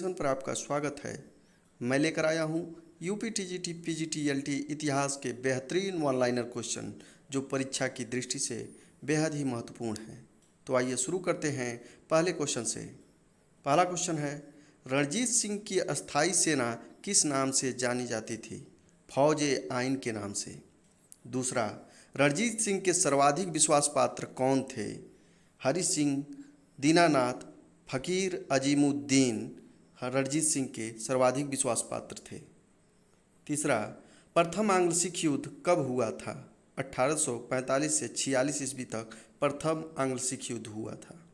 पर आपका स्वागत है। मैं लेकर आया हूँ यूपी टीजीटी पीजीटी इतिहास के बेहतरीन वन लाइनर क्वेश्चन जो परीक्षा की दृष्टि से बेहद ही महत्वपूर्ण है। तो आइए शुरू करते हैं पहले क्वेश्चन से। पहला क्वेश्चन है, रणजीत सिंह की अस्थाई सेना किस नाम से जानी जाती थी? फौज-ए-आइन के नाम से। दूसरा, रणजीत सिंह के सर्वाधिक विश्वास पात्र कौन थे? हरि सिंह, दीनानाथ, फ़कीर अजीमुद्दीन रणजीत सिंह के सर्वाधिक विश्वास पात्र थे। तीसरा, प्रथम आंग्ल सिख युद्ध कब हुआ था? 1845 से 46 ईस्वी तक प्रथम आंग्ल सिख युद्ध हुआ था।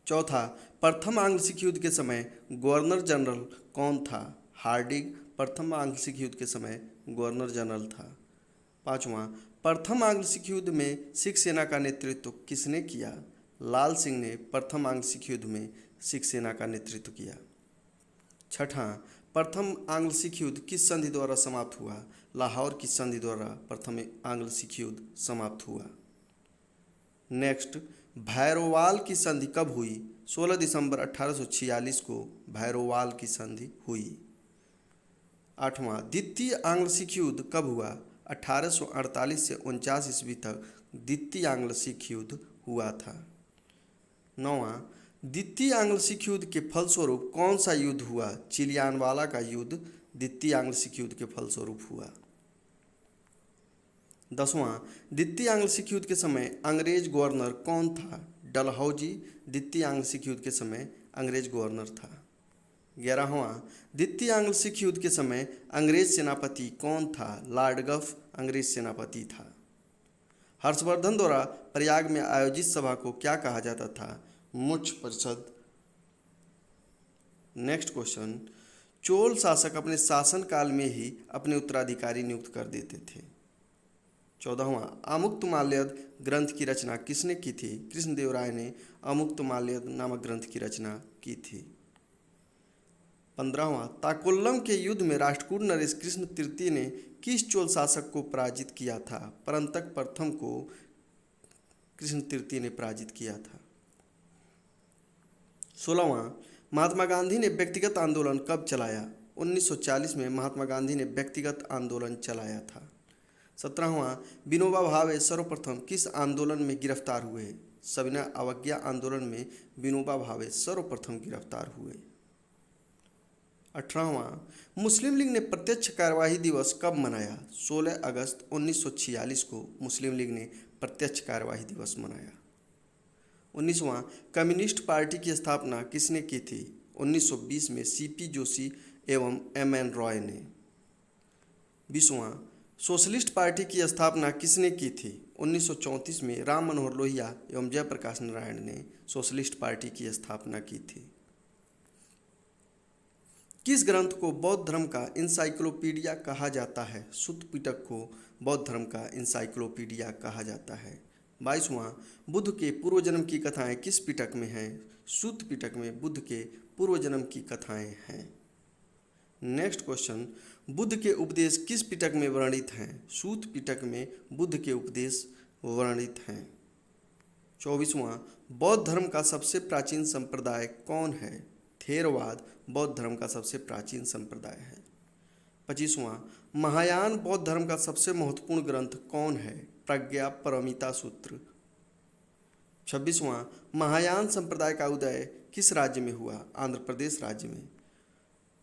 चौथा, प्रथम आंग्ल सिख युद्ध के समय गवर्नर जनरल कौन था? हार्डिंग प्रथम आंग्ल सिख युद्ध के समय गवर्नर जनरल था। पाँचवां, प्रथम आंग्ल सिख युद्ध में सिख सेना का नेतृत्व किसने किया? लाल सिंह ने प्रथम आंग्ल सिख युद्ध में सिख सेना का नेतृत्व किया। छठा, प्रथम आंग्ल सिख युद्ध किस संधि द्वारा समाप्त हुआ? लाहौर की संधि द्वारा प्रथम आंग्ल सिख युद्ध समाप्त हुआ। नेक्स्ट, भैरोवाल की संधि कब हुई? 16 दिसंबर 1846 को भैरोवाल की संधि हुई। आठवां, द्वितीय आंग्ल सिख युद्ध कब हुआ? 1848 से 49 ईस्वी तक द्वितीय आंग्ल सिख युद्ध हुआ था। नौवां, द्वितीय आंग्ल सिख युद्ध के फलस्वरूप कौन सा युद्ध हुआ? चिलियानवाला का युद्ध द्वितीय आंग्ल सिख युद्ध के फलस्वरूप हुआ। 10वां, द्वितीय आंग्ल सिख युद्ध के समय अंग्रेज गवर्नर कौन था? डलहौजी द्वितीय आंग्ल सिख युद्ध के समय अंग्रेज गवर्नर था। 11वां, द्वितीय आंग्ल सिख युद्ध के समय अंग्रेज सेनापति कौन था? लॉर्ड गफ अंग्रेज सेनापति था। हर्षवर्धन द्वारा प्रयाग में आयोजित सभा को क्या कहा जाता था? मुच्छ परिषद। नेक्स्ट क्वेश्चन, चोल शासक अपने शासनकाल में ही अपने उत्तराधिकारी नियुक्त कर देते थे। 14वां, अमुक्तमाल्यद ग्रंथ की रचना किसने की थी? कृष्णदेवराय ने अमुक्तमाल्यद नामक ग्रंथ की रचना की थी। 15वां, ताकोल्लम के युद्ध में राष्ट्रकूट नरेश कृष्ण तृतीय ने किस चोल शासक को पराजित किया था? परंतक प्रथम को कृष्ण तृतीय ने पराजित किया था। 16वां, महात्मा गांधी ने व्यक्तिगत आंदोलन कब चलाया? 1940 में महात्मा गांधी ने व्यक्तिगत आंदोलन चलाया था। 17वां, विनोबा भावे सर्वप्रथम किस आंदोलन में गिरफ्तार हुए? सविनय अवज्ञा आंदोलन में विनोबा भावे सर्वप्रथम गिरफ्तार हुए। 18वां, मुस्लिम लीग ने प्रत्यक्ष कार्यवाही दिवस कब मनाया? 16 अगस्त 1946 को मुस्लिम लीग ने प्रत्यक्ष कार्यवाही दिवस मनाया। 19वां, कम्युनिस्ट पार्टी की स्थापना किसने की थी? 1920 में सीपी जोशी एवं एमएन रॉय ने। 20वां, सोशलिस्ट पार्टी की स्थापना किसने की थी? 1934 में राम मनोहर लोहिया एवं जयप्रकाश नारायण ने सोशलिस्ट पार्टी की स्थापना की थी। किस ग्रंथ को बौद्ध धर्म का इंसाइक्लोपीडिया कहा जाता है? सुत्त पिटक को बौद्ध धर्म का इंसाइक्लोपीडिया कहा जाता है। 22वां, बुद्ध के पूर्व जन्म की कथाएं किस पिटक में हैं? सुत्त पिटक में बुद्ध के पूर्व जन्म की कथाएं हैं। नेक्स्ट क्वेश्चन, बुद्ध के उपदेश किस पिटक में वर्णित हैं? सूत पिटक में बुद्ध के उपदेश वर्णित हैं। 24वां, बौद्ध धर्म का सबसे प्राचीन संप्रदाय कौन है? थेरवाद बौद्ध धर्म का सबसे प्राचीन संप्रदाय है। 25वां, महायान बौद्ध धर्म का सबसे महत्वपूर्ण ग्रंथ कौन है? प्रज्ञा परमिता सूत्र। 26वां, महायान संप्रदाय का उदय किस राज्य में हुआ? आंध्र प्रदेश राज्य में।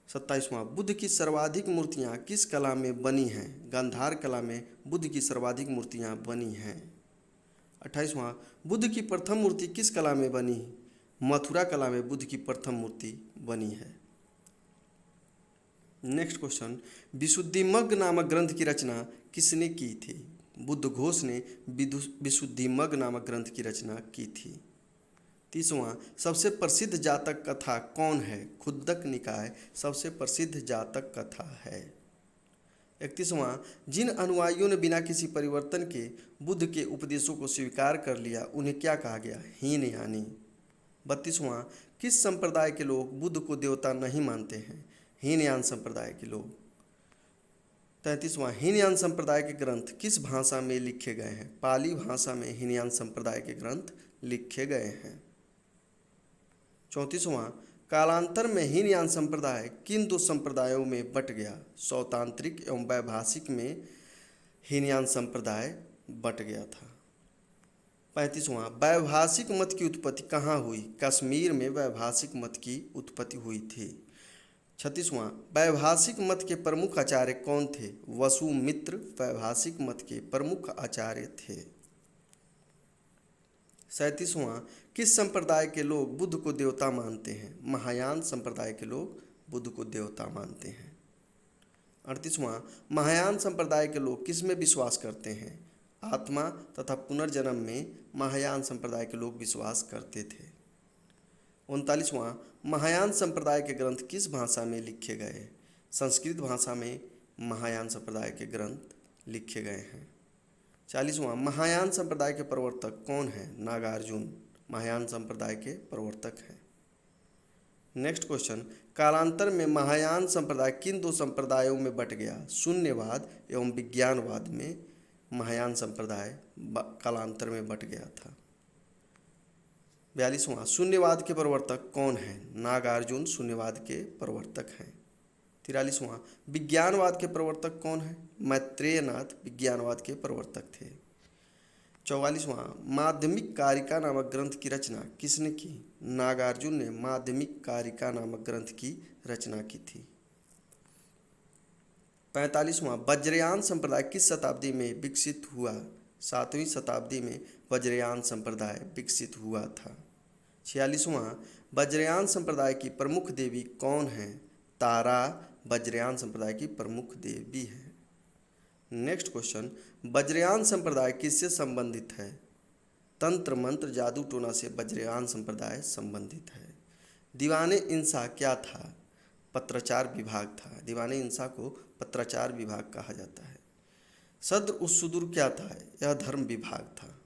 27वां, बुद्ध की सर्वाधिक मूर्तियां किस कला में बनी हैं? गांधार कला में बुद्ध की सर्वाधिक मूर्तियां बनी हैं। 28वां, बुद्ध की प्रथम मूर्ति किस कला में बनी? मथुरा कला में बुद्ध की प्रथम मूर्ति बनी है। नेक्स्ट क्वेश्चन, विशुद्धिमग्ग नामक ग्रंथ की रचना किसने की थी? बुद्ध घोष ने विशुद्धिमग्ग नामक ग्रंथ की रचना की थी। 30वां, सबसे प्रसिद्ध जातक कथा कौन है? खुद्दक निकाय सबसे प्रसिद्ध जातक कथा है। 31वां, जिन अनुयायियों ने बिना किसी परिवर्तन के बुद्ध के उपदेशों को स्वीकार कर लिया उन्हें क्या कहा गया? हीनयानी। 32वां, किस संप्रदाय के लोग बुद्ध को देवता नहीं मानते हैं? हीनयान संप्रदाय के लोग। 33वां, हीनयान संप्रदाय के ग्रंथ किस भाषा में लिखे गए हैं? पाली भाषा में हीनयान संप्रदाय के ग्रंथ लिखे गए हैं। 34वां, कालांतर में हीनयान संप्रदाय किन दो संप्रदायों में बट गया? सौतांत्रिक एवं वैभाषिक में हीनयान संप्रदाय बट गया था। 35वां, वैभाषिक मत की उत्पत्ति कहाँ हुई? कश्मीर में वैभाषिक मत की उत्पत्ति हुई थी। 36वां, वैभाषिक मत के प्रमुख आचार्य कौन थे? वसुमित्र वैभाषिक मत के प्रमुख आचार्य थे। 37वां, किस संप्रदाय के लोग बुद्ध को देवता मानते हैं? महायान संप्रदाय के लोग बुद्ध को देवता मानते हैं। 38वां, महायान संप्रदाय के लोग किस में विश्वास करते हैं? आत्मा तथा पुनर्जन्म में महायान संप्रदाय के लोग विश्वास करते थे। 39वां, महायान संप्रदाय के ग्रंथ किस भाषा में लिखे गए? संस्कृत भाषा में महायान संप्रदाय के ग्रंथ लिखे गए हैं। 40वां, महायान संप्रदाय के प्रवर्तक कौन हैं? नागार्जुन महायान संप्रदाय के प्रवर्तक हैं। नेक्स्ट क्वेश्चन, कालांतर में महायान संप्रदाय किन दो संप्रदायों में बट गया? शून्यवाद एवं विज्ञानवाद में महायान संप्रदाय कालांतर में बट गया था। 42वां, शून्यवाद के प्रवर्तक कौन हैं? नागार्जुन शून्यवाद के प्रवर्तक हैं। 43वां, विज्ञानवाद के प्रवर्तक कौन हैं? मैत्रेयनाथ विज्ञानवाद के प्रवर्तक थे। 44वां, माध्यमिक कारिका नामक ग्रंथ की रचना किसने की? नागार्जुन ने माध्यमिक कारिका नामक ग्रंथ की रचना की थी। 45वां, वज्रयान संप्रदाय किस शताब्दी में विकसित हुआ? 7वीं शताब्दी में वज्रयान संप्रदाय विकसित हुआ था। 46वां, वज्रयान संप्रदाय की प्रमुख देवी कौन है? तारा वज्रयान संप्रदाय की प्रमुख देवी है। नेक्स्ट क्वेश्चन, वज्रयान संप्रदाय किससे संबंधित है? तंत्र मंत्र जादू टोना से वज्रयान संप्रदाय संबंधित है। दीवाने इंसा क्या था? पत्राचार विभाग था। दीवाने इंसा को पत्राचार विभाग कहा जाता है। सद्र उस सुदूर क्या था? यह धर्म विभाग था।